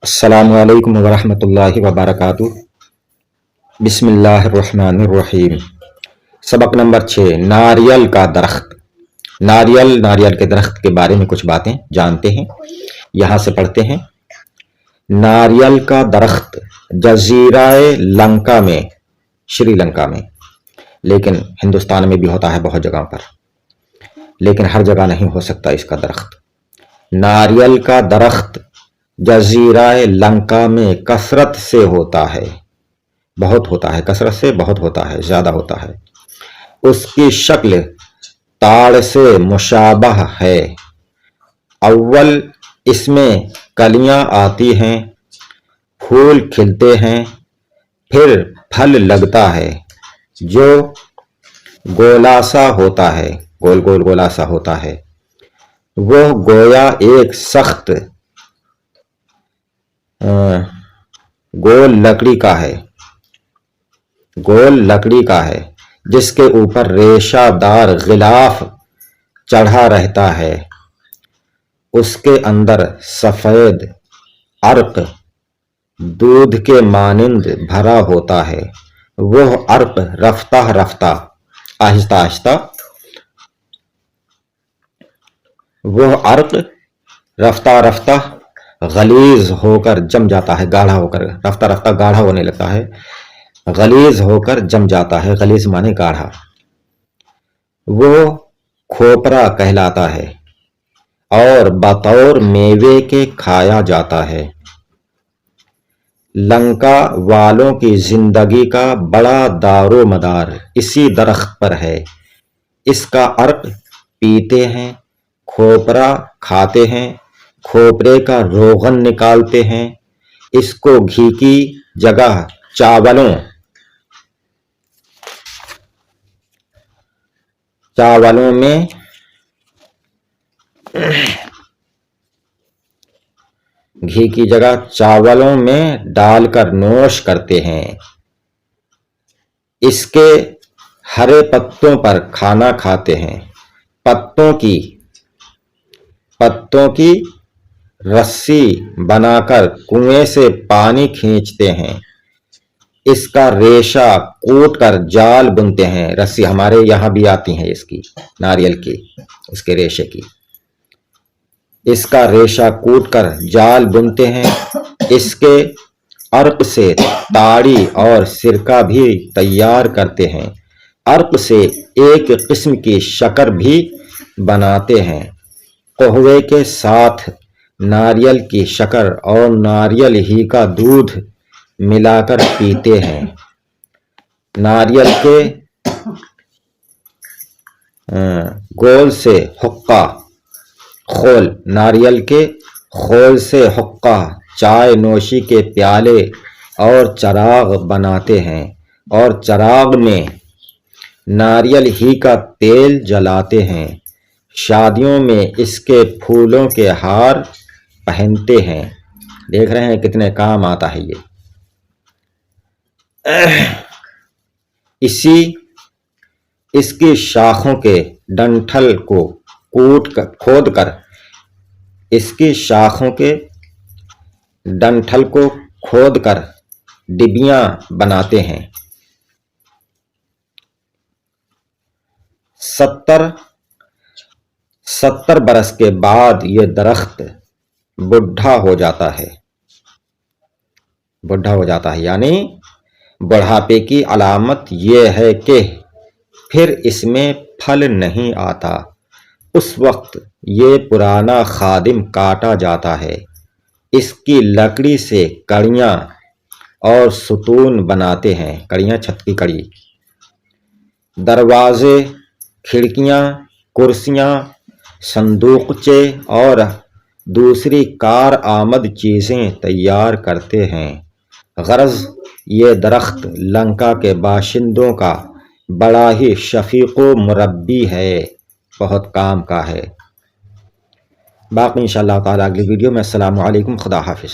السلام علیکم ورحمۃ اللہ وبرکاتہ۔ بسم اللہ الرحمن الرحیم۔ سبق نمبر 6، ناریل کا درخت۔ ناریل کے درخت کے بارے میں کچھ باتیں جانتے ہیں، یہاں سے پڑھتے ہیں۔ ناریل کا درخت جزیرہ لنکا میں، شری لنکا میں، لیکن ہندوستان میں بھی ہوتا ہے بہت جگہوں پر، لیکن ہر جگہ نہیں ہو سکتا اس کا درخت۔ ناریل کا درخت جزیرہ لنکا میں کثرت سے ہوتا ہے، بہت ہوتا ہے، کثرت سے بہت ہوتا ہے، زیادہ ہوتا ہے۔ اس کی شکل تاڑ سے مشابہ ہے۔ اول اس میں کلیاں آتی ہیں، پھول کھلتے ہیں، پھر پھل لگتا ہے جو گولاسا ہوتا ہے، گول گول گولاسا ہوتا ہے۔ وہ گویا ایک سخت گول لکڑی کا ہے جس کے اوپر ریشہ دار غلاف چڑھا رہتا ہے۔ اس کے اندر سفید عرق دودھ کے مانند بھرا ہوتا ہے۔ وہ عرق رفتہ رفتہ غلیظ ہو کر جم جاتا ہے، گاڑھا ہو کر، رفتہ رفتہ گاڑھا ہونے لگتا ہے، غلیظ ہو کر جم جاتا ہے، غلیظ مانے گاڑھا۔ وہ کھوپرا کہلاتا ہے اور بطور میوے کے کھایا جاتا ہے۔ لنکا والوں کی زندگی کا بڑا دار و مدار اسی درخت پر ہے۔ اس کا عرق پیتے ہیں، کھوپرا کھاتے ہیں، کھوپرے کا روغن نکالتے ہیں۔ اس کو گھی کی جگہ چاولوں میں ڈال کر نوش کرتے ہیں۔ اس کے ہرے پتوں پر کھانا کھاتے ہیں۔ پتوں کی رسی بنا کر کنویں سے پانی کھینچتے ہیں۔ اس کا ریشہ کوٹ کر جال بنتے ہیں۔ رسی ہمارے یہاں بھی آتی ہیں اس کی، ناریل کی، اس کے ریشے کی۔ اس کا ریشہ کوٹ کر جال بنتے ہیں۔ اس کے عرق سے تاڑی اور سرکہ بھی تیار کرتے ہیں۔ عرق سے ایک قسم کی شکر بھی بناتے ہیں۔ قہوے کے ساتھ ناریل کی شکر اور ناریل ہی کا دودھ ملا کر پیتے ہیں۔ ناریل کے خول سے حقہ، چائے نوشی کے پیالے اور چراغ بناتے ہیں، اور چراغ میں ناریل ہی کا تیل جلاتے ہیں۔ شادیوں میں اس کے پھولوں کے ہار پہنتے ہیں۔ دیکھ رہے ہیں کتنے کام آتا ہے یہ۔ اس کی شاخوں کے ڈنٹھل کو کھود کر ڈبیاں بناتے ہیں۔ 70 برس کے بعد یہ درخت بڈھا ہو جاتا ہے، یعنی بڑھاپے کی علامت یہ ہے کہ پھر اس میں پھل نہیں آتا۔ اس وقت یہ پرانا خادم کاٹا جاتا ہے۔ اس کی لکڑی سے کڑیاں اور ستون بناتے ہیں، کڑیاں، چھت کی کڑی، دروازے، کھڑکیاں، کرسیاں، صندوقچے اور دوسری کارآمد چیزیں تیار کرتے ہیں۔ غرض یہ درخت لنکا کے باشندوں کا بڑا ہی شفیق و مربی ہے، بہت کام کا ہے۔ باقی انشاءاللہ تعالیٰ اگلی ویڈیو میں۔ السلام علیکم، خدا حافظ۔